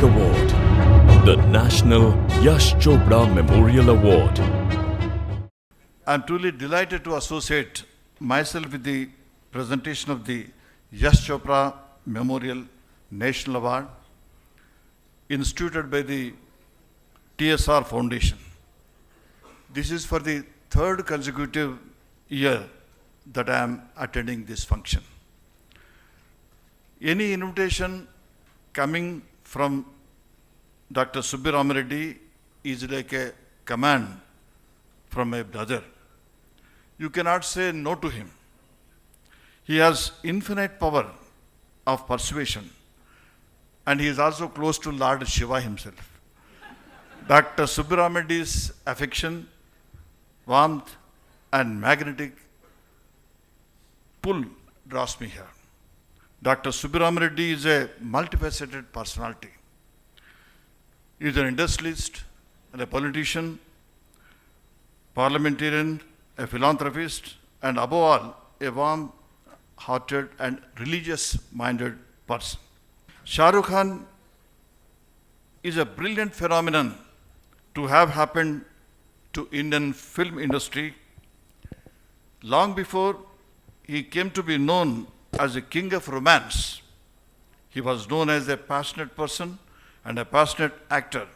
big award, the National Yash Chopra Memorial Award. I am truly delighted to associate myself with the presentation of the Yash Chopra Memorial National Award instituted by the TSR Foundation. This is for the third consecutive year that I am attending this function. Any invitation coming from Dr. Subbi Ramareddy is like a command from a brother. You cannot say no to him. He has infinite power of persuasion, and he is also close to Lord Shiva himself. Dr. Subbi Ramareddy's affection, warmth, and magnetic pull draws me here. Dr. Subbi Ramareddy is a multifaceted personality. He is an industrialist and a politician, parliamentarian, a philanthropist, and above all, a warm-hearted and religious-minded person. Shah Rukh Khan is a brilliant phenomenon to have happened to Indian film industry long before he came to be known as a king of romance. He was known as a passionate person and a passionate actor.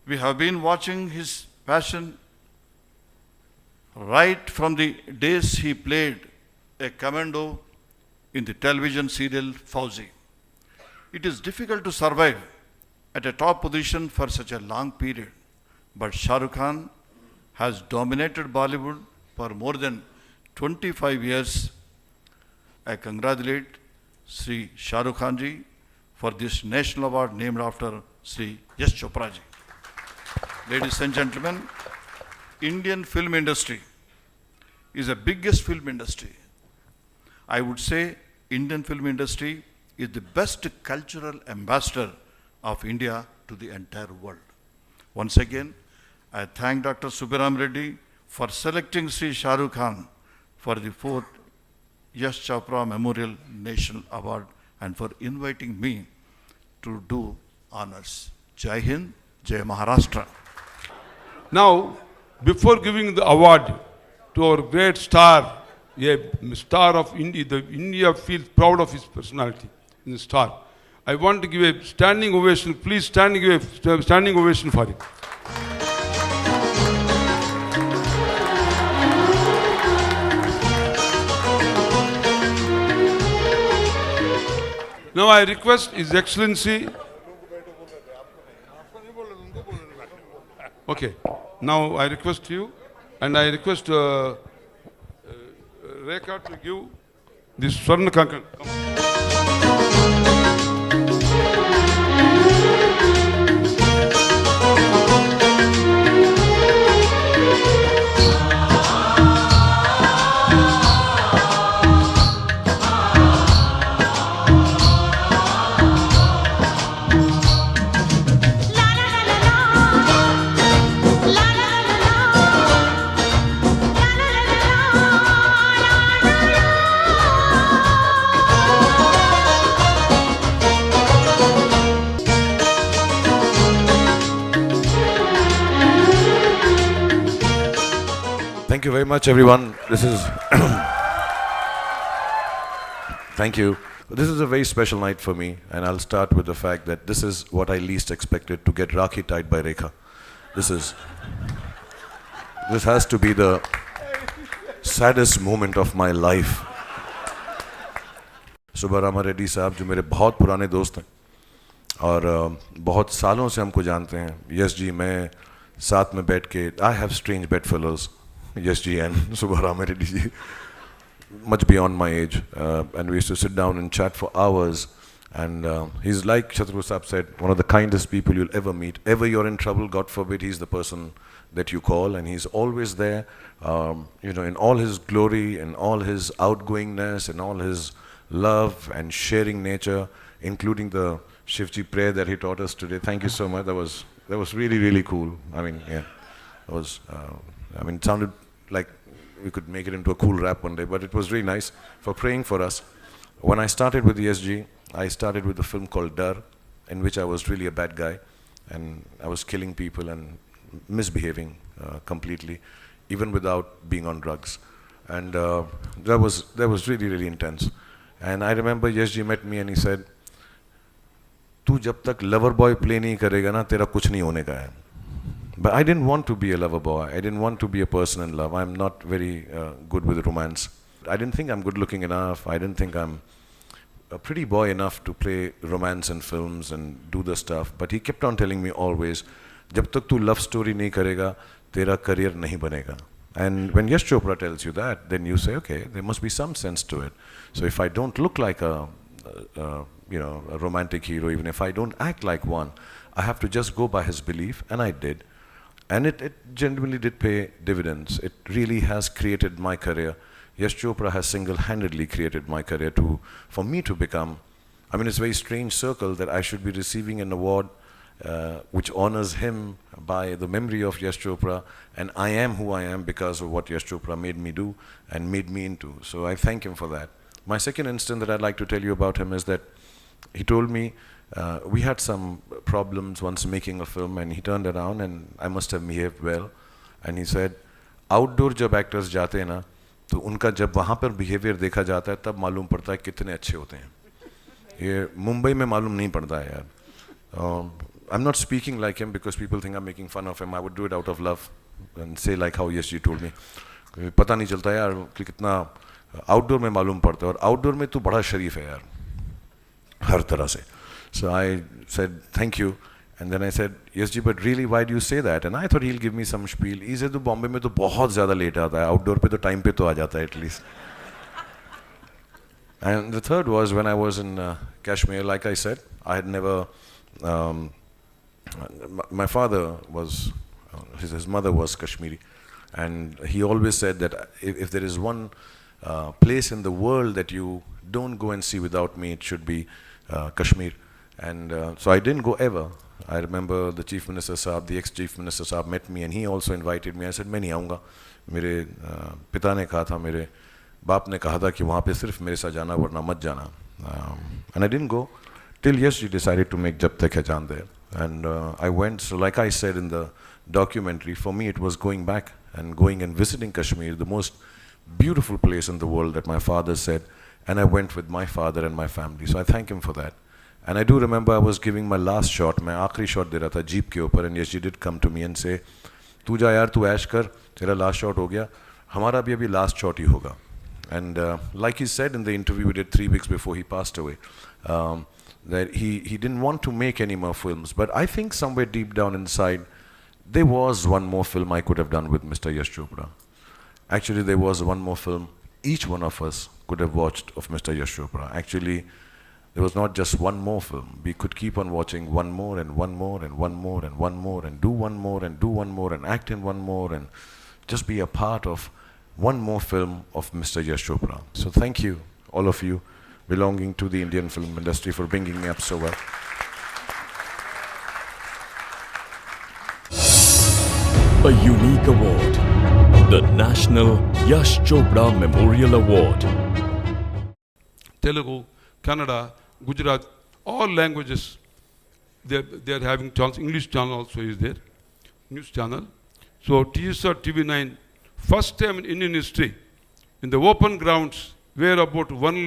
We have been watching his passion right from the days he played a commando in the television serial Fauzi. It is difficult to survive at a top position for such a long period, but Shah Rukh Khan has dominated Bollywood for more than 25 years. I congratulate Sri Shah Rukh Khan ji for this national award named after Sri Yash Chopra ji. Ladies and gentlemen, Indian film industry is the biggest film industry. I would say Indian film industry is the best cultural ambassador of India to the entire world. Once again, I thank Dr. Subbi Ramareddy for selecting Sri Shah Rukh Khan for the 4th Yash Chopra Memorial National Award and for inviting me to do honors. Jai Hind, Jai Maharashtra. Now, before giving the award to our great star, a star of India, India feels proud of his personality in the star. I want to give a standing ovation. Please give a standing ovation for him. Now I request His Excellency. Okay. Now I request you, and I request Rekha to give this Swarna Kankan. Thank you very much, everyone. This is thank you. This is a very special night for me, and I'll start with the fact that this is what I least expected, to get Rakhi tied by Rekha. This has to be the saddest moment of my life. Subbi Ramareddy साहब जो मेरे बहुत पुराने दोस्त हैं और बहुत सालों से हमको जानते हैं. यश जी, मैं साथ में बैठ के I have strange bedfellows. Yes ji and Subbi Ramareddy ji, much beyond my age, and we used to sit down and chat for hours, and he's like Shatru Saab said, one of the kindest people you'll ever meet. Ever you're in trouble, God forbid, he's the person that you call, and he's always there, in all his glory and all his outgoingness and all his love and sharing nature, including the Shivji prayer that he taught us today. Thank you so much. That was really, really cool. I mean, yeah, it was. It sounded like we could make it into a cool rap one day, but it was really nice for praying for us. When I started with ESG, I started with a film called Dar, in which I was really a bad guy, and I was killing people and misbehaving completely, even without being on drugs. And that was really, really intense. And I remember Yash ji met me and he said, "तू जब तक lover boy play नहीं करेगा ना, तेरा कुछ नहीं होने का है." But I didn't want to be a lover boy. I didn't want to be a person in love. I'm not very good with romance. I didn't think I'm good looking enough. I didn't think I'm a pretty boy enough to play romance in films and do the stuff. But he kept on telling me always, जब तक तू love story नहीं करेगा, तेरा career नहीं बनेगा. And when Yash Chopra tells you that, then you say, okay, there must be some sense to it. So if I don't look like a romantic hero, even if I don't act like one, I have to just go by his belief, and I did. And it genuinely did pay dividends. It really has created my career. Yash Chopra has single-handedly created my career for me to become, I mean, it's a very strange circle that I should be receiving an award which honors him by the memory of Yash Chopra, and I am who I am because of what Yash Chopra made me do and made me into. So I thank him for that. My second instance that I'd like to tell you about him is that he told me, we had some problems once making a film, and he turned around, and I must have behaved well, and he said, outdoor जब actors जाते हैं ना, तो उनका जब वहाँ पर behavior देखा जाता है, तब मालूम पड़ता है कितने अच्छे होते हैं. ये मुंबई में मालूम नहीं पड़ता है यार. I'm not speaking like him because people think I'm making fun of him. I would do it out of love and say like how Yash ji told me. पता नहीं चलता यार कि कितना outdoor में मालूम पड़ता है, और outdoor में तो बड़ा शरीफ है यार हर तरह से. So I said thank you, and then I said, Yash ji, but really why do you say that? And I thought he'll give me some spiel. He said, तो बॉम्बे में तो बहुत ज़्यादा लेट आता है, outdoor पे तो time पे तो आ जाता है at least. And the third was when I was in Kashmir. Like I said, I had never. My father was, his mother was Kashmiri, and he always said that if there is one place in the world that you don't go and see without me, it should be Kashmir. And so I didn't go ever. I remember the Chief Minister Saab, the ex-Chief Minister Saab met me, and he also invited me. I said, मैं नहीं आऊँगा. मेरे पिता ने कहा था, मेरे बाप ने कहा था कि वहाँ पे सिर्फ मेरे साथ जाना, वरना मत जाना. And I didn't go till Yash ji decided to make Jab Tak Hai Jaan there. And I went. So like I said in the documentary, for me it was going back and going and visiting Kashmir, the most beautiful place in the world that my father said. And I went with my father and my family. So I thank him for that. And I do remember I was giving my last shot. मैं आखिरी shot दे रहा था jeep के ऊपर, and Yash ji did come to me and say, तू जा यार, तू ऐश कर, तेरा last shot हो गया, हमारा भी अभी last shot ही होगा. And like he said in the interview we did 3 weeks before he passed away, that he didn't want to make any more films. But I think somewhere deep down inside, there was one more film I could have done with Mr. Yash Chopra. Actually, there was one more film each one of us could have watched of Mr. Yash Chopra. Actually, there was not just one more film. We could keep on watching one more and one more and one more and one more and do one more and do one more and act in one more and just be a part of one more film of Mr. Yash Chopra. So thank you, all of you belonging to the Indian film industry, for bringing me up so well. A unique award. The National Yash Chopra Memorial Award. Telugu, Kannada, Gujarat, all languages, they are having channels. English channel also is there, news channel. So TSR TV9, first time in Indian history, in the open grounds, where about 1